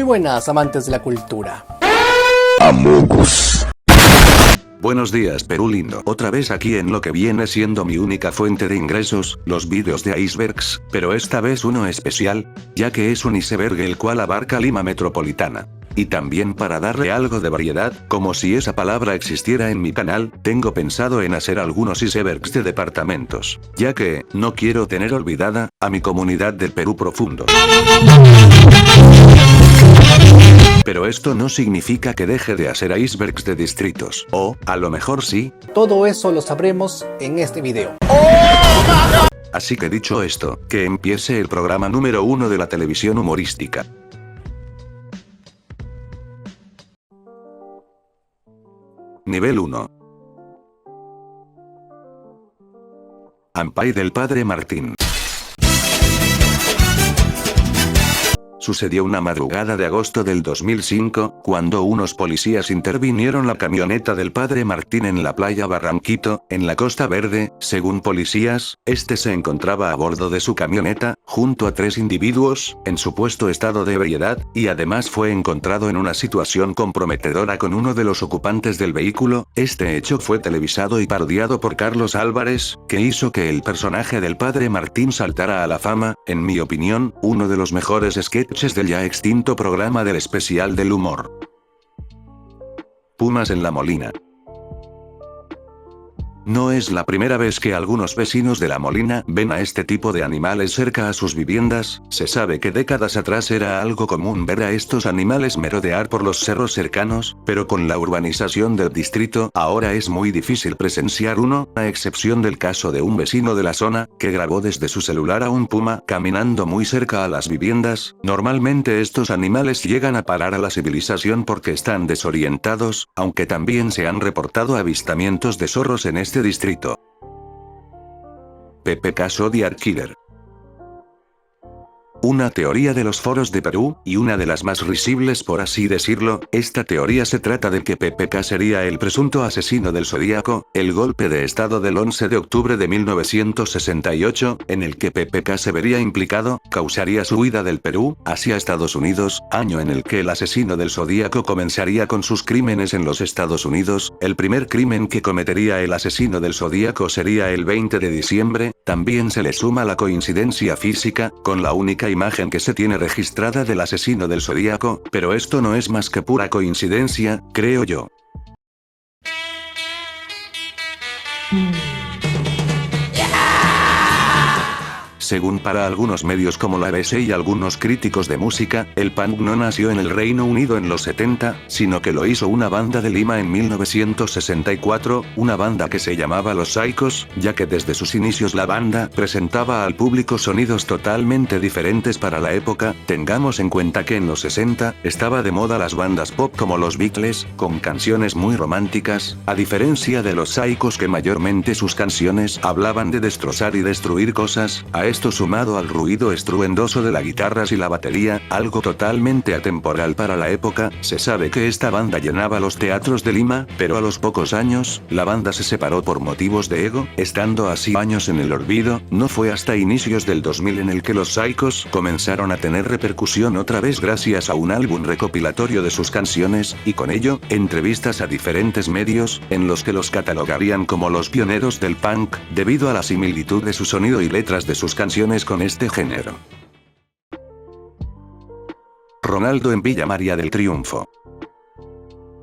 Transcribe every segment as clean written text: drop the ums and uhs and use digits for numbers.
buenas, amantes de la cultura. Amogus. Buenos días, Perú lindo. Otra vez aquí en lo que viene siendo mi única fuente de ingresos, los vídeos de icebergs, pero esta vez uno especial, ya que es un iceberg el cual abarca Lima metropolitana. Y también para darle algo de variedad, como si esa palabra existiera en mi canal, tengo pensado en hacer algunos icebergs de departamentos, ya que, no quiero tener olvidada, a mi comunidad del Perú profundo. Pero esto no significa que deje de hacer icebergs de distritos, o, a lo mejor sí. Todo eso lo sabremos en este video. Así que dicho esto, que empiece el programa número 1 de la televisión humorística. Nivel 1. Ampay del Padre Martín. Sucedió una madrugada de agosto del 2005, cuando unos policías intervinieron la camioneta del Padre Martín en la playa Barranquito, en la Costa Verde. Según policías, este se encontraba a bordo de su camioneta, junto a 3 individuos, en supuesto estado de ebriedad, y además fue encontrado en una situación comprometedora con uno de los ocupantes del vehículo. Este hecho fue televisado y parodiado por Carlos Álvarez, que hizo que el personaje del Padre Martín saltara a la fama, en mi opinión, uno de los mejores sketches del ya extinto programa del especial del humor. Pumas en la Molina. No es la primera vez que algunos vecinos de La Molina ven a este tipo de animales cerca a sus viviendas. Se sabe que décadas atrás era algo común ver a estos animales merodear por los cerros cercanos, pero con la urbanización del distrito ahora es muy difícil presenciar uno, a excepción del caso de un vecino de la zona, que grabó desde su celular a un puma caminando muy cerca a las viviendas. Normalmente estos animales llegan a parar a la civilización porque están desorientados, aunque también se han reportado avistamientos de zorros en este distrito. PPK Zodiac Killer. Una teoría de los foros de Perú, y una de las más risibles por así decirlo. Esta teoría se trata de que PPK sería el presunto asesino del Zodíaco, el golpe de estado del 11 de octubre de 1968, en el que PPK se vería implicado, causaría su huida del Perú, hacia Estados Unidos, año en el que el asesino del Zodíaco comenzaría con sus crímenes en los Estados Unidos. El primer crimen que cometería el asesino del Zodíaco sería el 20 de diciembre, también se le suma la coincidencia física, con la única imagen que se tiene registrada del asesino del Zodíaco, pero esto no es más que pura coincidencia, creo yo. Según para algunos medios como la BBC y algunos críticos de música, el punk no nació en el Reino Unido en los 70, sino que lo hizo una banda de Lima en 1964, una banda que se llamaba Los Psychos, ya que desde sus inicios la banda presentaba al público sonidos totalmente diferentes para la época. Tengamos en cuenta que en los 60, estaba de moda las bandas pop como los Beatles, con canciones muy románticas, a diferencia de Los Psychos que mayormente sus canciones hablaban de destrozar y destruir cosas. A esto sumado al ruido estruendoso de las guitarras y la batería, algo totalmente atemporal para la época, se sabe que esta banda llenaba los teatros de Lima, pero a los pocos años, la banda se separó por motivos de ego, estando así años en el olvido. No fue hasta inicios del 2000 en el que los Psychos comenzaron a tener repercusión otra vez gracias a un álbum recopilatorio de sus canciones, y con ello, entrevistas a diferentes medios, en los que los catalogarían como los pioneros del punk, debido a la similitud de su sonido y letras de sus canciones con este género. Ronaldo en Villa María del Triunfo.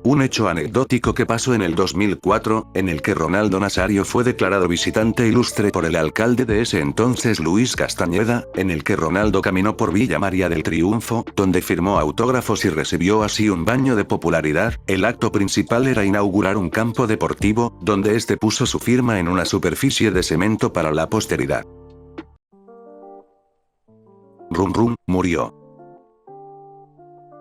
Un hecho anecdótico que pasó en el 2004, en el que Ronaldo Nazario fue declarado visitante ilustre por el alcalde de ese entonces Luis Castañeda, en el que Ronaldo caminó por Villa María del Triunfo, donde firmó autógrafos y recibió así un baño de popularidad. El acto principal era inaugurar un campo deportivo, donde este puso su firma en una superficie de cemento para la posteridad. Rum Rum murió.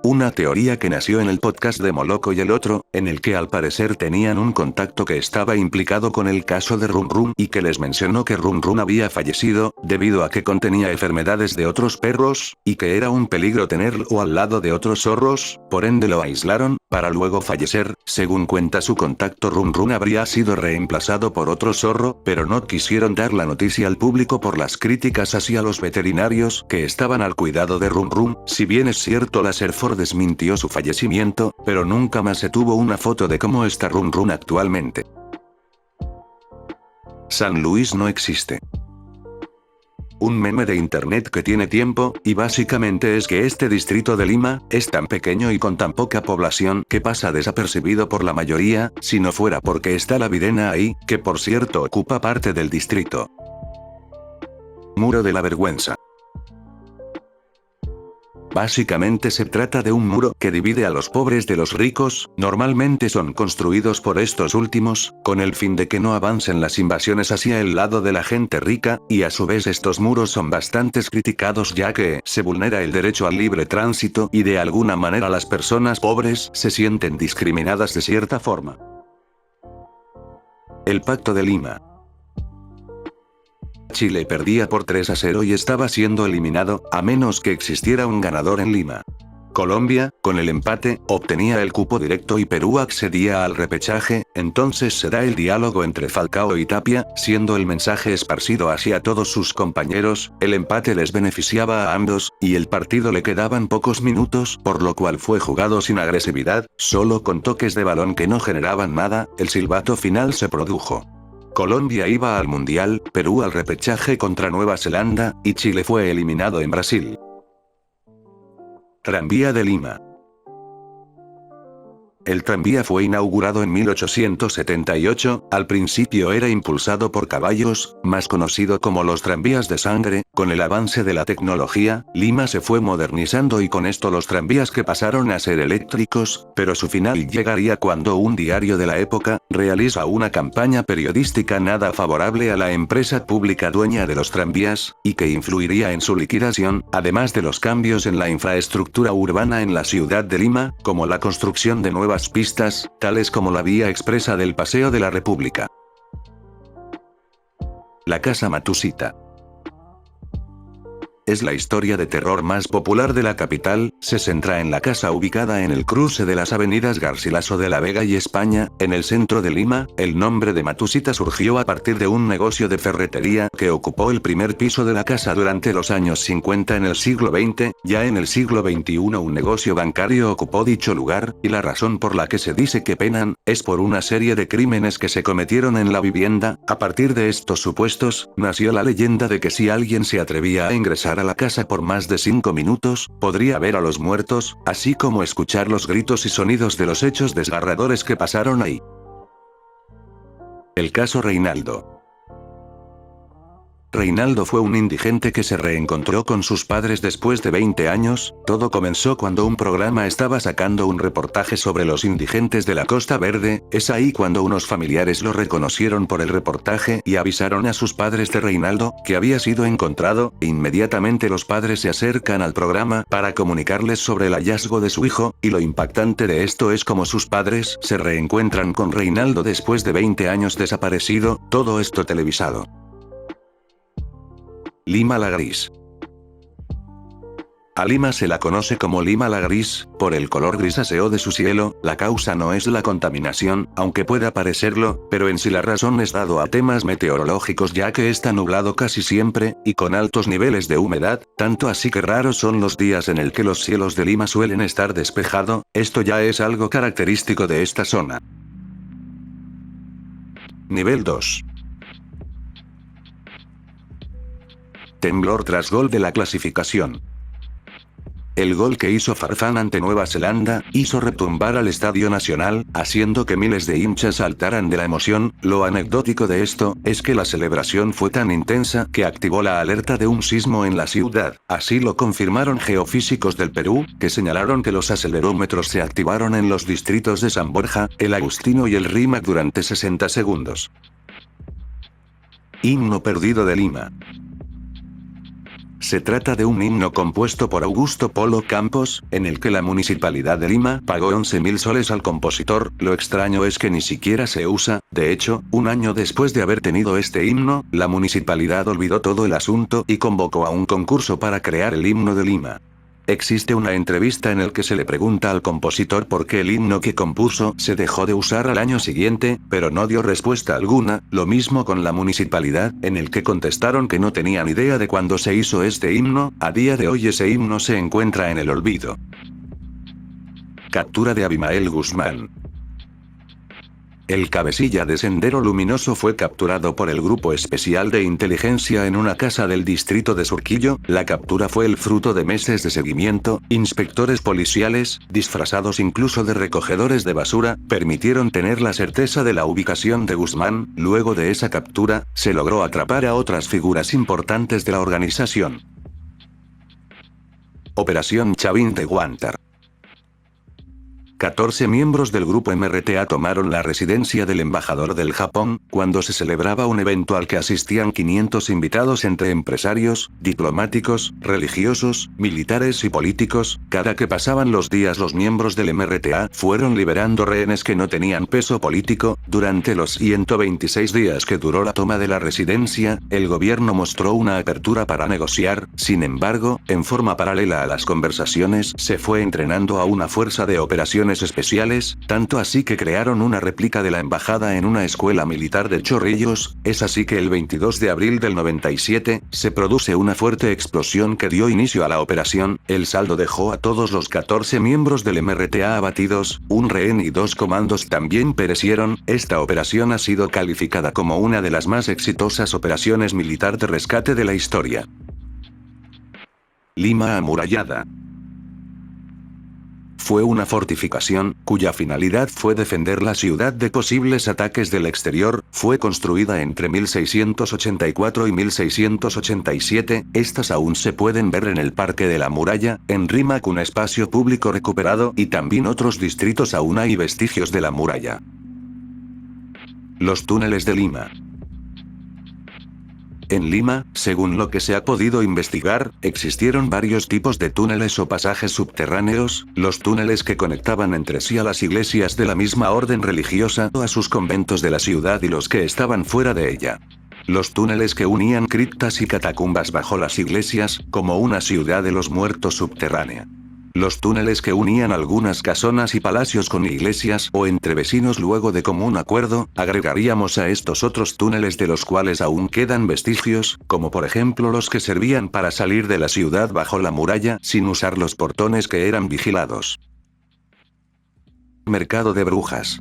Una teoría que nació en el podcast de Moloco y el otro, en el que al parecer tenían un contacto que estaba implicado con el caso de Rum Rum y que les mencionó que Rum Rum había fallecido, debido a que contenía enfermedades de otros perros, y que era un peligro tenerlo al lado de otros zorros, por ende lo aislaron. para luego fallecer. Según cuenta su contacto, Run Run habría sido reemplazado por otro zorro, pero no quisieron dar la noticia al público por las críticas hacia los veterinarios que estaban al cuidado de Run Run. Si bien es cierto, la Serfor desmintió su fallecimiento, pero nunca más se tuvo una foto de cómo está Run Run actualmente. San Luis no existe. Un meme de internet que tiene tiempo, y básicamente es que este distrito de Lima es tan pequeño y con tan poca población que pasa desapercibido por la mayoría, si no fuera porque está la Videna ahí, que por cierto ocupa parte del distrito. Muro de la vergüenza. Básicamente se trata de un muro que divide a los pobres de los ricos. Normalmente son construidos por estos últimos, con el fin de que no avancen las invasiones hacia el lado de la gente rica, y a su vez estos muros son bastante criticados ya que se vulnera el derecho al libre tránsito y de alguna manera las personas pobres se sienten discriminadas de cierta forma. El Pacto de Lima. Chile perdía por 3-0 y estaba siendo eliminado, a menos que existiera un ganador en Lima. Colombia, con el empate, obtenía el cupo directo y Perú accedía al repechaje. Entonces se da el diálogo entre Falcao y Tapia, siendo el mensaje esparcido hacia todos sus compañeros. El empate les beneficiaba a ambos, y el partido le quedaban pocos minutos, por lo cual fue jugado sin agresividad, solo con toques de balón que no generaban nada. El silbato final se produjo. Colombia iba al Mundial, Perú al repechaje contra Nueva Zelanda, y Chile fue eliminado en Brasil. Tranvía de Lima. El tranvía fue inaugurado en 1878, al principio era impulsado por caballos, más conocido como los tranvías de sangre. Con el avance de la tecnología, Lima se fue modernizando y con esto los tranvías que pasaron a ser eléctricos, pero su final llegaría cuando un diario de la época realiza una campaña periodística nada favorable a la empresa pública dueña de los tranvías, y que influiría en su liquidación, además de los cambios en la infraestructura urbana en la ciudad de Lima, como la construcción de nuevas pistas, tales como la vía expresa del Paseo de la República. La Casa Matusita. Es la historia de terror más popular de la capital. Se centra en la casa ubicada en el cruce de las avenidas Garcilaso de la Vega y España, en el centro de Lima. El nombre de Matusita surgió a partir de un negocio de ferretería que ocupó el primer piso de la casa durante los años 50 en el siglo XX. Ya en el siglo XXI un negocio bancario ocupó dicho lugar, y la razón por la que se dice que penan, es por una serie de crímenes que se cometieron en la vivienda. A partir de estos supuestos, nació la leyenda de que si alguien se atrevía a ingresar a la casa por más de 5 minutos, podría ver a los muertos, así como escuchar los gritos y sonidos de los hechos desgarradores que pasaron ahí. El caso Reinaldo. Reinaldo fue un indigente que se reencontró con sus padres después de 20 años. Todo comenzó cuando un programa estaba sacando un reportaje sobre los indigentes de la Costa Verde. Es ahí cuando unos familiares lo reconocieron por el reportaje y avisaron a sus padres de Reinaldo, que había sido encontrado. Inmediatamente los padres se acercan al programa para comunicarles sobre el hallazgo de su hijo, y lo impactante de esto es cómo sus padres se reencuentran con Reinaldo después de 20 años desaparecido, todo esto televisado. Lima la Gris. A Lima se la conoce como Lima la Gris, por el color grisáceo de su cielo. La causa no es la contaminación, aunque pueda parecerlo, pero en sí la razón es dado a temas meteorológicos, ya que está nublado casi siempre, y con altos niveles de humedad, tanto así que raros son los días en el que los cielos de Lima suelen estar despejado. Esto ya es algo característico de esta zona. Nivel 2. Temblor tras gol de la clasificación. El gol que hizo Farfán ante Nueva Zelanda hizo retumbar al Estadio Nacional, haciendo que miles de hinchas saltaran de la emoción. Lo anecdótico de esto es que la celebración fue tan intensa que activó la alerta de un sismo en la ciudad. Así lo confirmaron geofísicos del Perú, que señalaron que los acelerómetros se activaron en los distritos de San Borja, El Agustino y el Rímac durante 60 segundos. Himno perdido de Lima. Se trata de un himno compuesto por Augusto Polo Campos, en el que la Municipalidad de Lima pagó 11.000 soles al compositor. Lo extraño es que ni siquiera se usa. De hecho, un año después de haber tenido este himno, la municipalidad olvidó todo el asunto y convocó a un concurso para crear el himno de Lima. Existe una entrevista en el que se le pregunta al compositor por qué el himno que compuso se dejó de usar al año siguiente, pero no dio respuesta alguna, lo mismo con la municipalidad, en el que contestaron que no tenían idea de cuándo se hizo este himno. A día de hoy ese himno se encuentra en el olvido. Captura de Abimael Guzmán. El cabecilla de Sendero Luminoso fue capturado por el Grupo Especial de Inteligencia en una casa del distrito de Surquillo. La captura fue el fruto de meses de seguimiento. Inspectores policiales, disfrazados incluso de recogedores de basura, permitieron tener la certeza de la ubicación de Guzmán. Luego de esa captura, se logró atrapar a otras figuras importantes de la organización. Operación Chavín de Guantar. 14 miembros del grupo MRTA tomaron la residencia del embajador del Japón, cuando se celebraba un evento al que asistían 500 invitados entre empresarios, diplomáticos, religiosos, militares y políticos. Cada que pasaban los días los miembros del MRTA fueron liberando rehenes que no tenían peso político. Durante los 126 días que duró la toma de la residencia, el gobierno mostró una apertura para negociar. Sin embargo, en forma paralela a las conversaciones, se fue entrenando a una fuerza de operaciones especiales, tanto así que crearon una réplica de la embajada en una escuela militar de Chorrillos. Es así que el 22 de abril del 97, se produce una fuerte explosión que dio inicio a la operación. El saldo dejó a todos los 14 miembros del MRTA abatidos, un rehén y 2 comandos también perecieron. Esta operación ha sido calificada como una de las más exitosas operaciones militar de rescate de la historia. Lima amurallada. Fue una fortificación, cuya finalidad fue defender la ciudad de posibles ataques del exterior. Fue construida entre 1684 y 1687, estas aún se pueden ver en el Parque de la Muralla, en Rímac, un espacio público recuperado, y también otros distritos aún hay vestigios de la muralla. Los túneles de Lima. En Lima, según lo que se ha podido investigar, existieron varios tipos de túneles o pasajes subterráneos, los túneles que conectaban entre sí a las iglesias de la misma orden religiosa o a sus conventos de la ciudad y los que estaban fuera de ella. Los túneles que unían criptas y catacumbas bajo las iglesias, como una ciudad de los muertos subterránea. Los túneles que unían algunas casonas y palacios con iglesias o entre vecinos luego de común acuerdo. Agregaríamos a estos otros túneles de los cuales aún quedan vestigios, como por ejemplo los que servían para salir de la ciudad bajo la muralla sin usar los portones que eran vigilados. Mercado de brujas.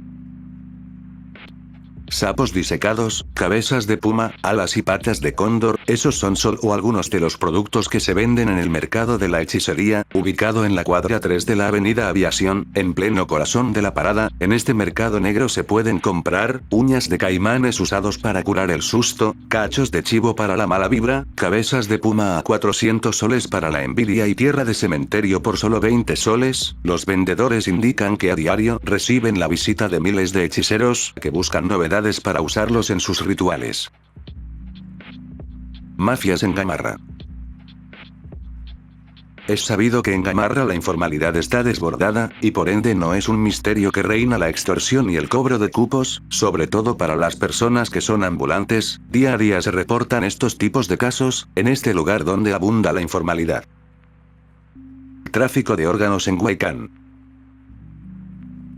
Sapos disecados, cabezas de puma, alas y patas de cóndor, esos son solo algunos de los productos que se venden en el mercado de la hechicería, ubicado en la cuadra 3 de la avenida Aviación, en pleno corazón de la parada. En este mercado negro se pueden comprar uñas de caimanes usados para curar el susto, cachos de chivo para la mala vibra, cabezas de puma a 400 soles para la envidia y tierra de cementerio por solo 20 soles. Los vendedores indican que a diario reciben la visita de miles de hechiceros que buscan novedades para usarlos en sus rituales. Mafias en Gamarra. Es sabido que en Gamarra la informalidad está desbordada, y por ende no es un misterio que reina la extorsión y el cobro de cupos, sobre todo para las personas que son ambulantes. Día a día se reportan estos tipos de casos, en este lugar donde abunda la informalidad. Tráfico de órganos en Huaycán.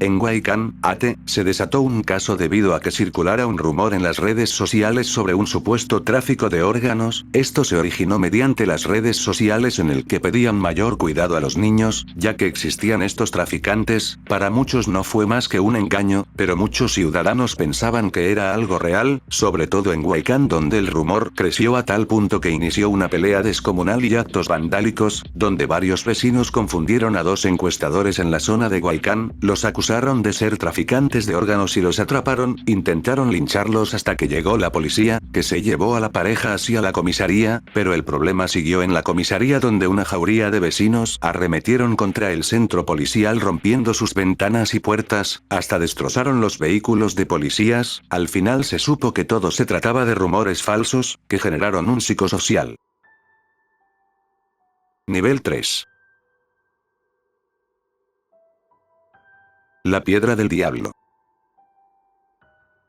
En Huaycán, Ate, se desató un caso debido a que circulara un rumor en las redes sociales sobre un supuesto tráfico de órganos. Esto se originó mediante las redes sociales en el que pedían mayor cuidado a los niños, ya que existían estos traficantes. Para muchos no fue más que un engaño, pero muchos ciudadanos pensaban que era algo real, sobre todo en Huaycán, donde el rumor creció a tal punto que inició una pelea descomunal y actos vandálicos, donde varios vecinos confundieron a dos encuestadores en la zona de Huaycán, los acusaron de ser traficantes de órganos y los atraparon. Intentaron lincharlos hasta que llegó la policía, que se llevó a la pareja hacia la comisaría, pero el problema siguió en la comisaría, donde una jauría de vecinos arremetieron contra el centro policial rompiendo sus ventanas y puertas, hasta destrozaron los vehículos de policías. Al final se supo que todo se trataba de rumores falsos, que generaron un psicosocial. Nivel 3. La piedra del diablo.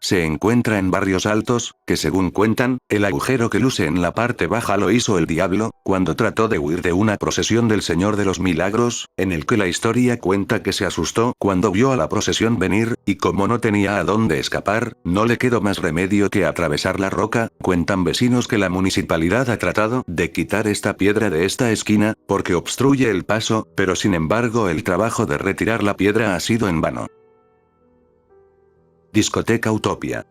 se encuentra en barrios altos, que según cuentan, el agujero que luce en la parte baja lo hizo el diablo, cuando trató de huir de una procesión del Señor de los Milagros, en el que la historia cuenta que se asustó cuando vio a la procesión venir, y como no tenía a dónde escapar, no le quedó más remedio que atravesar la roca. Cuentan vecinos que la municipalidad ha tratado de quitar esta piedra de esta esquina, porque obstruye el paso, pero sin embargo el trabajo de retirar la piedra ha sido en vano. Discoteca Utopia.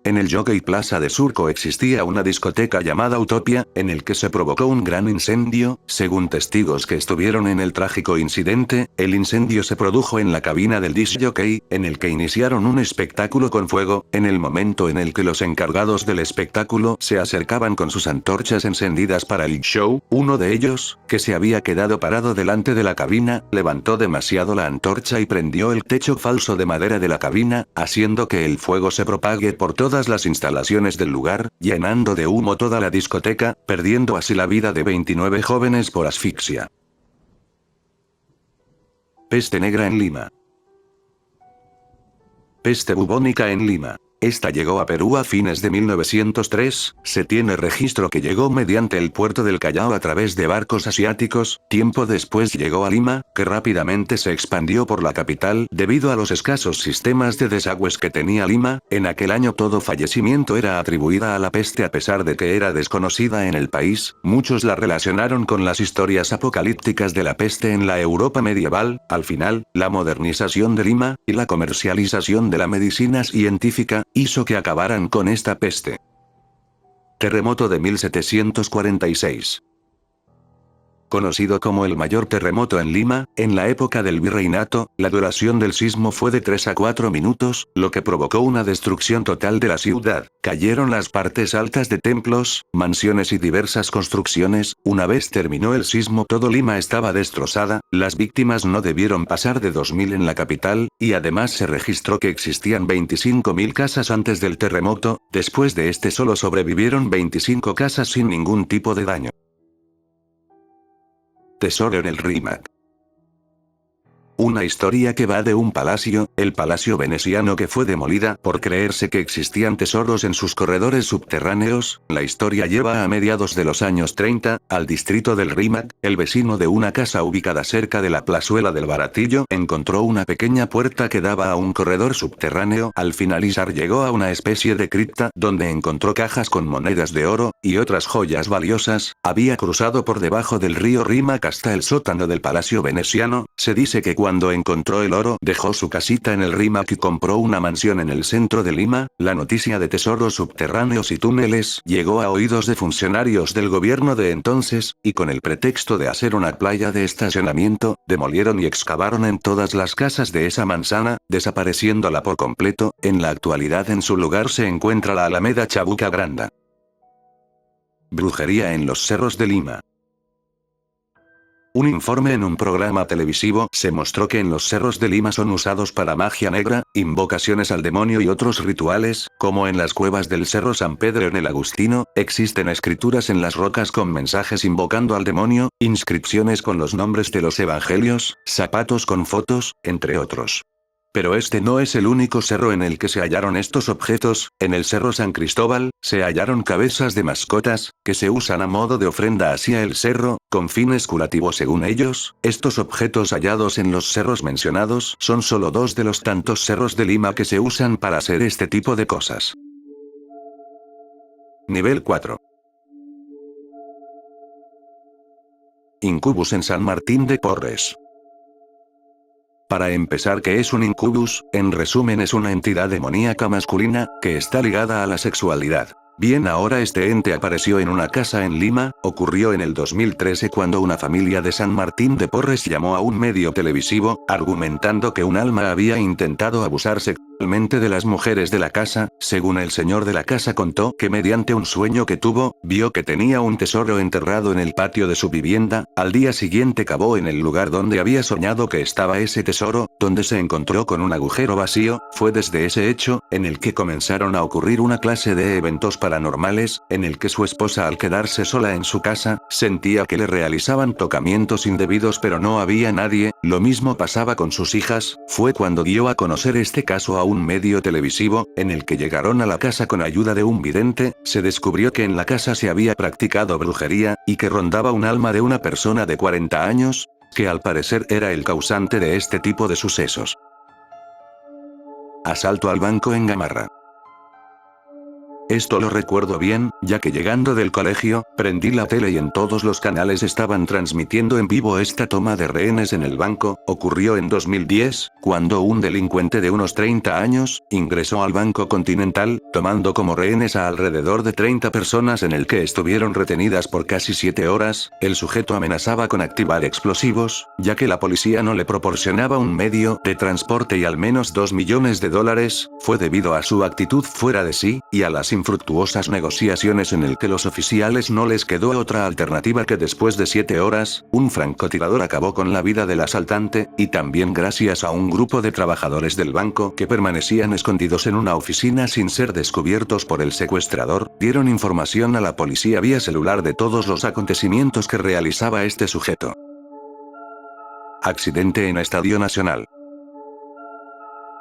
En el Jockey Plaza de Surco existía una discoteca llamada Utopia, en el que se provocó un gran incendio. Según testigos que estuvieron en el trágico incidente, el incendio se produjo en la cabina del disc jockey, en el que iniciaron un espectáculo con fuego. En el momento en el que los encargados del espectáculo se acercaban con sus antorchas encendidas para el show, uno de ellos, que se había quedado parado delante de la cabina, levantó demasiado la antorcha y prendió el techo falso de madera de la cabina, haciendo que el fuego se propague por todas las instalaciones del lugar, llenando de humo toda la discoteca, perdiendo así la vida de 29 jóvenes por asfixia. Peste negra en Lima. Peste bubónica en Lima. Esta llegó a Perú a fines de 1903, se tiene registro que llegó mediante el puerto del Callao a través de barcos asiáticos. Tiempo después llegó a Lima, que rápidamente se expandió por la capital debido a los escasos sistemas de desagües que tenía Lima. En aquel año todo fallecimiento era atribuida a la peste a pesar de que era desconocida en el país. Muchos la relacionaron con las historias apocalípticas de la peste en la Europa medieval. Al final, la modernización de Lima, y la comercialización de la medicina científica, hizo que acabaran con esta peste. Terremoto de 1746. Conocido como el mayor terremoto en Lima, en la época del virreinato, la duración del sismo fue de 3 a 4 minutos, lo que provocó una destrucción total de la ciudad. Cayeron las partes altas de templos, mansiones y diversas construcciones. Una vez terminó el sismo todo Lima estaba destrozada, las víctimas no debieron pasar de 2000 en la capital, y además se registró que existían 25.000 casas antes del terremoto. Después de este solo sobrevivieron 25 casas sin ningún tipo de daño. Tesoro en el Rímac. Una historia que va de un palacio, el Palacio Veneciano, que fue demolida por creerse que existían tesoros en sus corredores subterráneos. La historia lleva a mediados de los años 30, al distrito del Rímac. El vecino de una casa ubicada cerca de la plazuela del Baratillo encontró una pequeña puerta que daba a un corredor subterráneo. Al finalizar llegó a una especie de cripta donde encontró cajas con monedas de oro y otras joyas valiosas. Había cruzado por debajo del río Rímac hasta el sótano del Palacio Veneciano. Se dice que cuando encontró el oro, dejó su casita en el Rímac y compró una mansión en el centro de Lima. La noticia de tesoros subterráneos y túneles llegó a oídos de funcionarios del gobierno de entonces, y con el pretexto de hacer una playa de estacionamiento, demolieron y excavaron en todas las casas de esa manzana, desapareciéndola por completo. En la actualidad en su lugar se encuentra la Alameda Chabuca Granda. Brujería en los cerros de Lima. Un informe en un programa televisivo se mostró que en los cerros de Lima son usados para magia negra, invocaciones al demonio y otros rituales, como en las cuevas del Cerro San Pedro en el Agustino. Existen escrituras en las rocas con mensajes invocando al demonio, inscripciones con los nombres de los evangelios, zapatos con fotos, entre otros. Pero este no es el único cerro en el que se hallaron estos objetos. En el Cerro San Cristóbal, se hallaron cabezas de mascotas, que se usan a modo de ofrenda hacia el cerro, con fines curativos según ellos. Estos objetos hallados en los cerros mencionados son solo 2 de los tantos cerros de Lima que se usan para hacer este tipo de cosas. Nivel 4. Incubus en San Martín de Porres. Para empezar, ¿qué es un incubus? En resumen, es una entidad demoníaca masculina, que está ligada a la sexualidad. Bien, ahora este ente apareció en una casa en Lima. Ocurrió en el 2013 cuando una familia de San Martín de Porres llamó a un medio televisivo, argumentando que un alma había intentado abusar sexualmente de las mujeres de la casa. Según el señor de la casa contó que mediante un sueño que tuvo, vio que tenía un tesoro enterrado en el patio de su vivienda. Al día siguiente cavó en el lugar donde había soñado que estaba ese tesoro, donde se encontró con un agujero vacío. Fue desde ese hecho, en el que comenzaron a ocurrir una clase de eventos paranormales, en el que su esposa, al quedarse sola en su casa, sentía que le realizaban tocamientos indebidos pero no había nadie. Lo mismo pasaba con sus hijas. Fue cuando dio a conocer este caso a un medio televisivo, en el que llegaron a la casa con ayuda de un vidente, se descubrió que en la casa se había practicado brujería, y que rondaba un alma de una persona de 40 años, que al parecer era el causante de este tipo de sucesos. Asalto al banco en Gamarra. Esto lo recuerdo bien, ya que llegando del colegio, prendí la tele y en todos los canales estaban transmitiendo en vivo esta toma de rehenes en el banco. Ocurrió en 2010, cuando un delincuente de unos 30 años, ingresó al Banco Continental, tomando como rehenes a alrededor de 30 personas en el que estuvieron retenidas por casi 7 horas. El sujeto amenazaba con activar explosivos, ya que la policía no le proporcionaba un medio de transporte y al menos $2 millones. Fue debido a su actitud fuera de sí, y a las infructuosas negociaciones en el que los oficiales no les quedó otra alternativa que después de 7 horas, un francotirador acabó con la vida del asaltante, y también gracias a un grupo de trabajadores del banco que permanecían escondidos en una oficina sin ser descubiertos por el secuestrador, dieron información a la policía vía celular de todos los acontecimientos que realizaba este sujeto. Accidente en Estadio Nacional.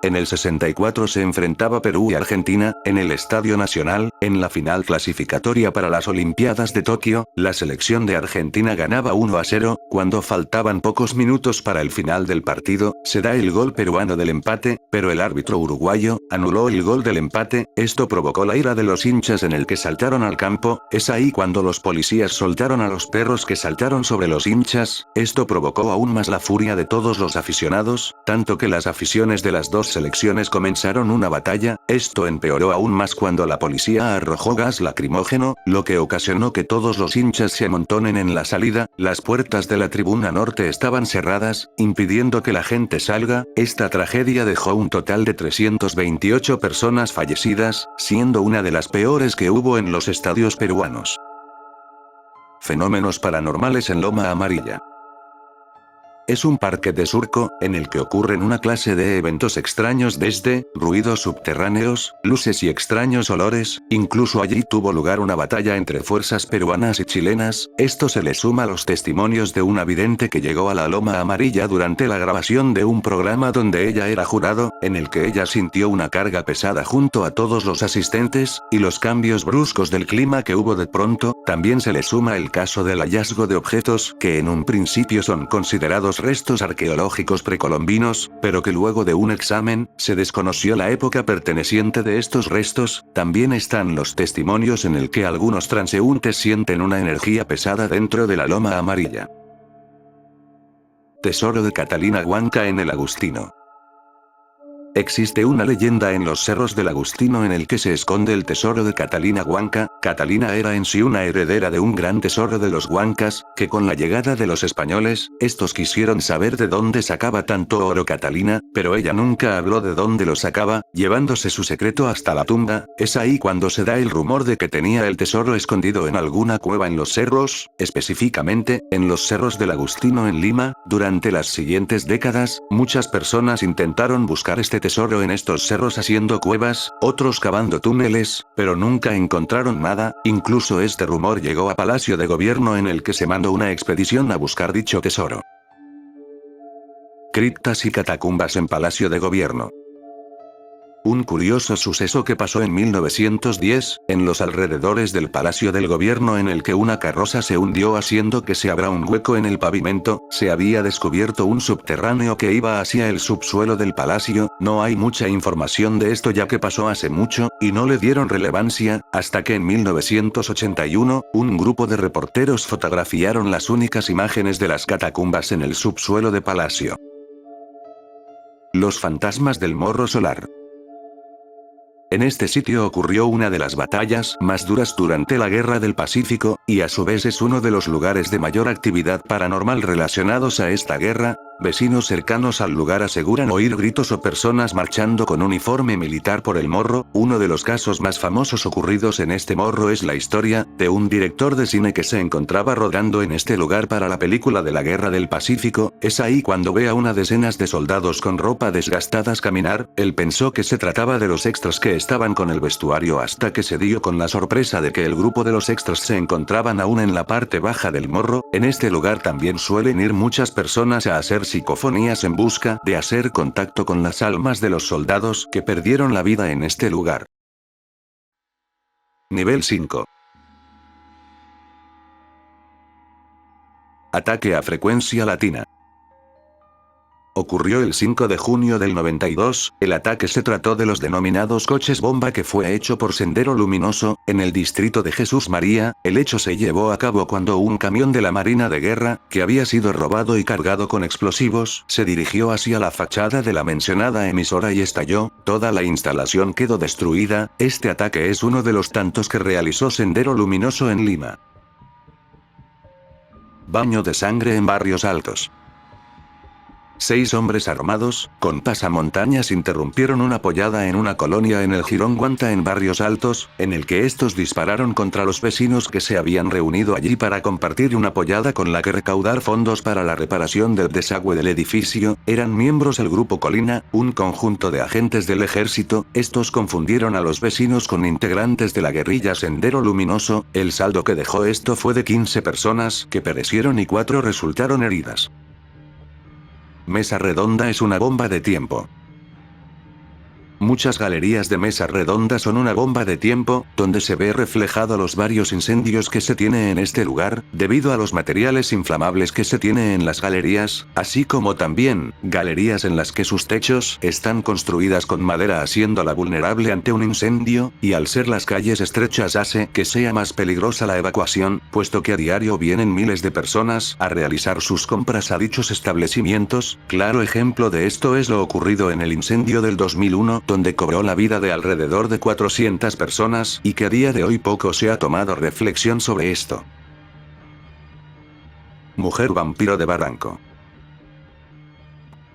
En el 64 se enfrentaba Perú y Argentina, en el Estadio Nacional, en la final clasificatoria para las Olimpiadas de Tokio. La selección de Argentina ganaba 1-0, cuando faltaban pocos minutos para el final del partido, se da el gol peruano del empate, pero el árbitro uruguayo anuló el gol del empate. Esto provocó la ira de los hinchas en el que saltaron al campo. Es ahí cuando los policías soltaron a los perros que saltaron sobre los hinchas. Esto provocó aún más la furia de todos los aficionados, tanto que las aficiones de las dos selecciones comenzaron una batalla. Esto empeoró aún más cuando la policía arrojó gas lacrimógeno, lo que ocasionó que todos los hinchas se amontonen en la salida. Las puertas de la tribuna norte estaban cerradas, impidiendo que la gente salga. Esta tragedia dejó un total de 328 personas fallecidas, siendo una de las peores que hubo en los estadios peruanos. Fenómenos paranormales en Loma Amarilla. Es un parque de Surco, en el que ocurren una clase de eventos extraños desde ruidos subterráneos, luces y extraños olores. Incluso allí tuvo lugar una batalla entre fuerzas peruanas y chilenas. Esto se le suma a los testimonios de una vidente que llegó a la Loma Amarilla durante la grabación de un programa donde ella era jurado, en el que ella sintió una carga pesada junto a todos los asistentes, y los cambios bruscos del clima que hubo de pronto. También se le suma el caso del hallazgo de objetos que en un principio son considerados restos arqueológicos precolombinos, pero que luego de un examen, se desconoció la época perteneciente de estos restos. También están los testimonios en el que algunos transeúntes sienten una energía pesada dentro de la Loma Amarilla. Tesoro de Catalina Huanca en el Agustino. Existe una leyenda en los cerros del Agustino en el que se esconde el tesoro de Catalina Huanca. Catalina era en sí una heredera de un gran tesoro de los Huancas, que con la llegada de los españoles, estos quisieron saber de dónde sacaba tanto oro Catalina, pero ella nunca habló de dónde lo sacaba, llevándose su secreto hasta la tumba. Es ahí cuando se da el rumor de que tenía el tesoro escondido en alguna cueva en los cerros, específicamente, en los cerros del Agustino en Lima. Durante las siguientes décadas, muchas personas intentaron buscar este tesoro en estos cerros haciendo cuevas, otros cavando túneles, pero nunca encontraron nada. Incluso este rumor llegó a Palacio de Gobierno en el que se mandó una expedición a buscar dicho tesoro. Criptas y catacumbas en Palacio de Gobierno. Un curioso suceso que pasó en 1910, en los alrededores del Palacio del Gobierno en el que una carroza se hundió haciendo que se abra un hueco en el pavimento. Se había descubierto un subterráneo que iba hacia el subsuelo del palacio. No hay mucha información de esto ya que pasó hace mucho, y no le dieron relevancia, hasta que en 1981, un grupo de reporteros fotografiaron las únicas imágenes de las catacumbas en el subsuelo de palacio. Los fantasmas del Morro Solar. En este sitio ocurrió una de las batallas más duras durante la Guerra del Pacífico, y a su vez es uno de los lugares de mayor actividad paranormal relacionados a esta guerra. Vecinos cercanos al lugar aseguran oír gritos o personas marchando con uniforme militar por el morro. Uno de los casos más famosos ocurridos en este morro es la historia de un director de cine que se encontraba rodando en este lugar para la película de la Guerra del Pacífico. Es ahí cuando ve a una decenas de soldados con ropa desgastadas caminar. Él pensó que se trataba de los extras que estaban con el vestuario hasta que se dio con la sorpresa de que el grupo de los extras se encontraban aún en la parte baja del morro. En este lugar también suelen ir muchas personas a hacerse psicofonías en busca de hacer contacto con las almas de los soldados que perdieron la vida en este lugar. Nivel 5. Ataque a frecuencia latina. Ocurrió el 5 de junio del 92, el ataque se trató de los denominados coches bomba que fue hecho por Sendero Luminoso, en el distrito de Jesús María. El hecho se llevó a cabo cuando un camión de la Marina de Guerra, que había sido robado y cargado con explosivos, se dirigió hacia la fachada de la mencionada emisora y estalló, toda la instalación quedó destruida. Este ataque es uno de los tantos que realizó Sendero Luminoso en Lima. Baño de sangre en Barrios Altos. 6 hombres armados, con pasamontañas interrumpieron una pollada en una colonia en el Jirón Guanta en Barrios Altos, en el que estos dispararon contra los vecinos que se habían reunido allí para compartir una pollada con la que recaudar fondos para la reparación del desagüe del edificio. Eran miembros del Grupo Colina, un conjunto de agentes del ejército. Estos confundieron a los vecinos con integrantes de la guerrilla Sendero Luminoso. El saldo que dejó esto fue de 15 personas que perecieron y 4 resultaron heridas. Mesa redonda es una bomba de tiempo. Muchas galerías de mesa redonda son una bomba de tiempo, donde se ve reflejado los varios incendios que se tiene en este lugar, debido a los materiales inflamables que se tiene en las galerías, así como también, galerías en las que sus techos están construidas con madera haciéndola vulnerable ante un incendio, y al ser las calles estrechas hace que sea más peligrosa la evacuación, puesto que a diario vienen miles de personas a realizar sus compras a dichos establecimientos. Claro ejemplo de esto es lo ocurrido en el incendio del 2001, donde cobró la vida de alrededor de 400 personas, y que a día de hoy poco se ha tomado reflexión sobre esto. Mujer vampiro de Barranco.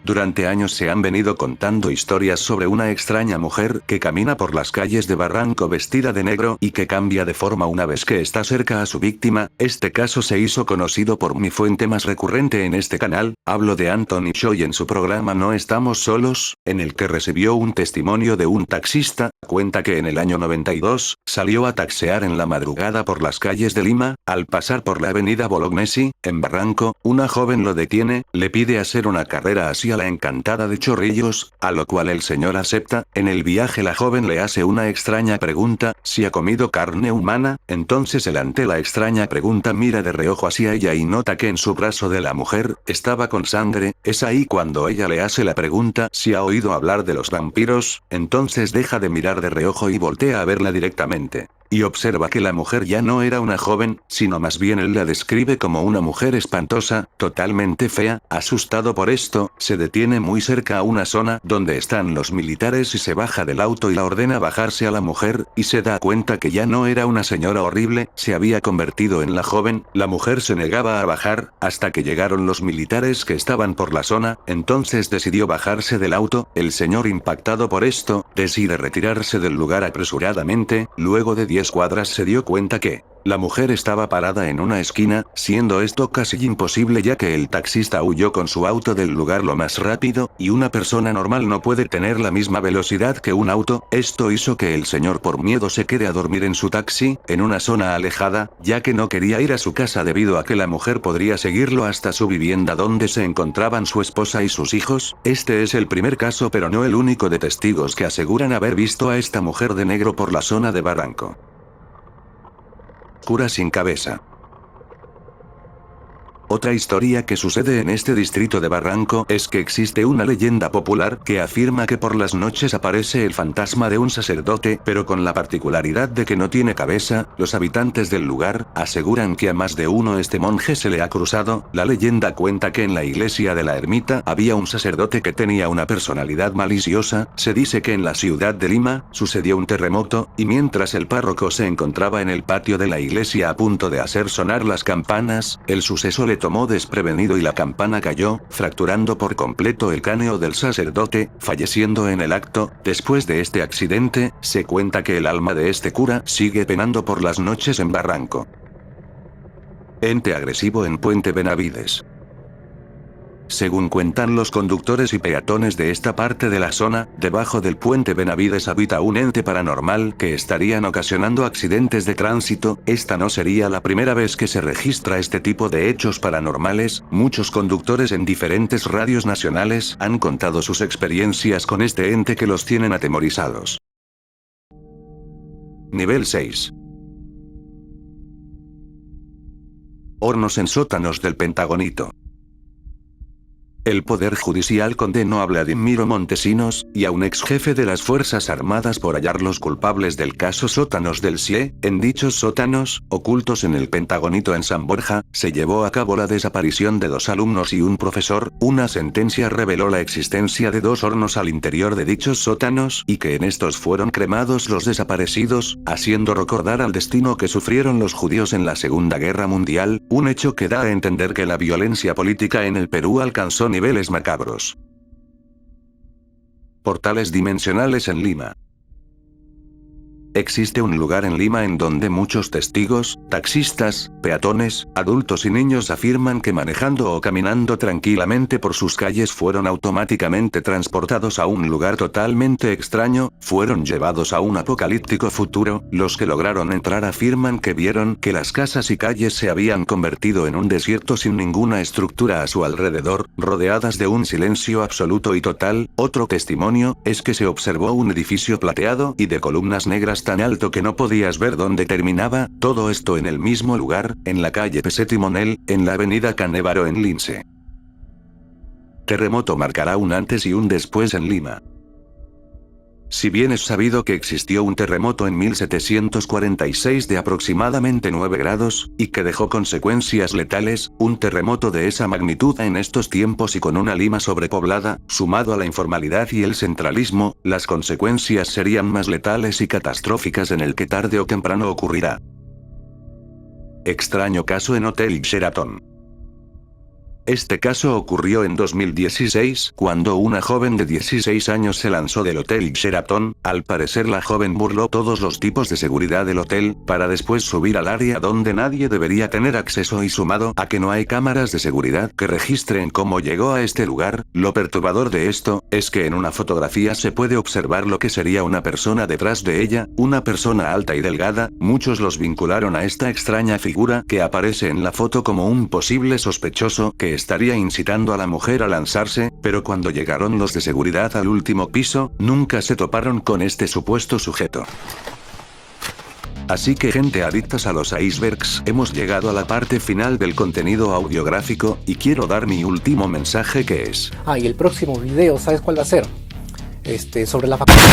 Durante años se han venido contando historias sobre una extraña mujer que camina por las calles de Barranco vestida de negro y que cambia de forma una vez que está cerca a su víctima. Este caso se hizo conocido por mi fuente más recurrente en este canal, hablo de Anthony Choi en su programa No Estamos Solos, en el que recibió un testimonio de un taxista. Cuenta que en el año 92, salió a taxear en la madrugada por las calles de Lima. Al pasar por la avenida Bolognesi, en Barranco, una joven lo detiene, le pide hacer una carrera hacia la Encantada de Chorrillos, a lo cual el señor acepta. En el viaje la joven le hace una extraña pregunta, si ha comido carne humana. Entonces él, ante la extraña pregunta, mira de reojo hacia ella y nota que en su brazo de la mujer estaba con sangre. Es ahí cuando ella le hace la pregunta si ha oído hablar de los vampiros. Entonces deja de mirar de reojo y voltea a verla directamente. Y observa que la mujer ya no era una joven, sino más bien él la describe como una mujer espantosa, totalmente fea. Asustado por esto, se detiene muy cerca a una zona donde están los militares y se baja del auto y la ordena bajarse a la mujer, y se da cuenta que ya no era una señora horrible, se había convertido en la joven. La mujer se negaba a bajar, hasta que llegaron los militares que estaban por la zona. Entonces decidió bajarse del auto. El señor, impactado por esto, decide retirarse del lugar apresuradamente. Luego de 10 cuadras se dio cuenta que la mujer estaba parada en una esquina, siendo esto casi imposible ya que el taxista huyó con su auto del lugar lo más rápido, y una persona normal no puede tener la misma velocidad que un auto. Esto hizo que el señor por miedo se quede a dormir en su taxi, en una zona alejada, ya que no quería ir a su casa debido a que la mujer podría seguirlo hasta su vivienda donde se encontraban su esposa y sus hijos. Este es el primer caso pero no el único de testigos que aseguran haber visto a esta mujer de negro por la zona de Barranco. Cura sin cabeza. Otra historia que sucede en este distrito de Barranco es que existe una leyenda popular que afirma que por las noches aparece el fantasma de un sacerdote, pero con la particularidad de que no tiene cabeza. Los habitantes del lugar aseguran que a más de uno este monje se le ha cruzado. La leyenda cuenta que en la iglesia de la ermita había un sacerdote que tenía una personalidad maliciosa. Se dice que en la ciudad de Lima sucedió un terremoto, y mientras el párroco se encontraba en el patio de la iglesia a punto de hacer sonar las campanas, el suceso le tomó desprevenido y la campana cayó, fracturando por completo el cráneo del sacerdote, falleciendo en el acto. Después de este accidente, se cuenta que el alma de este cura sigue penando por las noches en Barranco. Ente agresivo en Puente Benavides. Según cuentan los conductores y peatones de esta parte de la zona, debajo del puente Benavides habita un ente paranormal que estarían ocasionando accidentes de tránsito. Esta no sería la primera vez que se registra este tipo de hechos paranormales. Muchos conductores en diferentes radios nacionales han contado sus experiencias con este ente que los tienen atemorizados. Nivel 6. Hornos en sótanos del Pentagonito. El Poder Judicial condenó a Vladimiro Montesinos, y a un ex jefe de las Fuerzas Armadas por hallarlos culpables del caso Sótanos del CIE. En dichos sótanos, ocultos en el Pentagonito en San Borja, se llevó a cabo la desaparición de 2 alumnos y un profesor. Una sentencia reveló la existencia de 2 hornos al interior de dichos sótanos, y que en estos fueron cremados los desaparecidos, haciendo recordar al destino que sufrieron los judíos en la Segunda Guerra Mundial, un hecho que da a entender que la violencia política en el Perú alcanzó niveles macabros. Portales dimensionales en Lima. Existe un lugar en Lima en donde muchos testigos, taxistas, peatones, adultos y niños afirman que manejando o caminando tranquilamente por sus calles fueron automáticamente transportados a un lugar totalmente extraño, fueron llevados a un apocalíptico futuro. Los que lograron entrar afirman que vieron que las casas y calles se habían convertido en un desierto sin ninguna estructura a su alrededor, rodeadas de un silencio absoluto y total. Otro testimonio es que se observó un edificio plateado y de columnas negras tan alto que no podías ver dónde terminaba. Todo esto en el mismo lugar, en la calle Peset y Monel, en la avenida Canevaro en Lince. Terremoto marcará un antes y un después en Lima. Si bien es sabido que existió un terremoto en 1746 de aproximadamente 9 grados, y que dejó consecuencias letales, un terremoto de esa magnitud en estos tiempos y con una Lima sobrepoblada, sumado a la informalidad y el centralismo, las consecuencias serían más letales y catastróficas en el que tarde o temprano ocurrirá. Extraño caso en Hotel Sheraton. Este caso ocurrió en 2016, cuando una joven de 16 años se lanzó del Hotel Sheraton. Al parecer la joven burló todos los tipos de seguridad del hotel, para después subir al área donde nadie debería tener acceso y sumado a que no hay cámaras de seguridad que registren cómo llegó a este lugar. Lo perturbador de esto, es que en una fotografía se puede observar lo que sería una persona detrás de ella, una persona alta y delgada. Muchos los vincularon a esta extraña figura que aparece en la foto como un posible sospechoso que estaría incitando a la mujer a lanzarse, pero cuando llegaron los de seguridad al último piso, nunca se toparon con este supuesto sujeto. Así que gente adictas a los icebergs, hemos llegado a la parte final del contenido audiográfico, y quiero dar mi último mensaje que es... Y el próximo video, ¿sabes cuál va a ser? Sobre la facultad.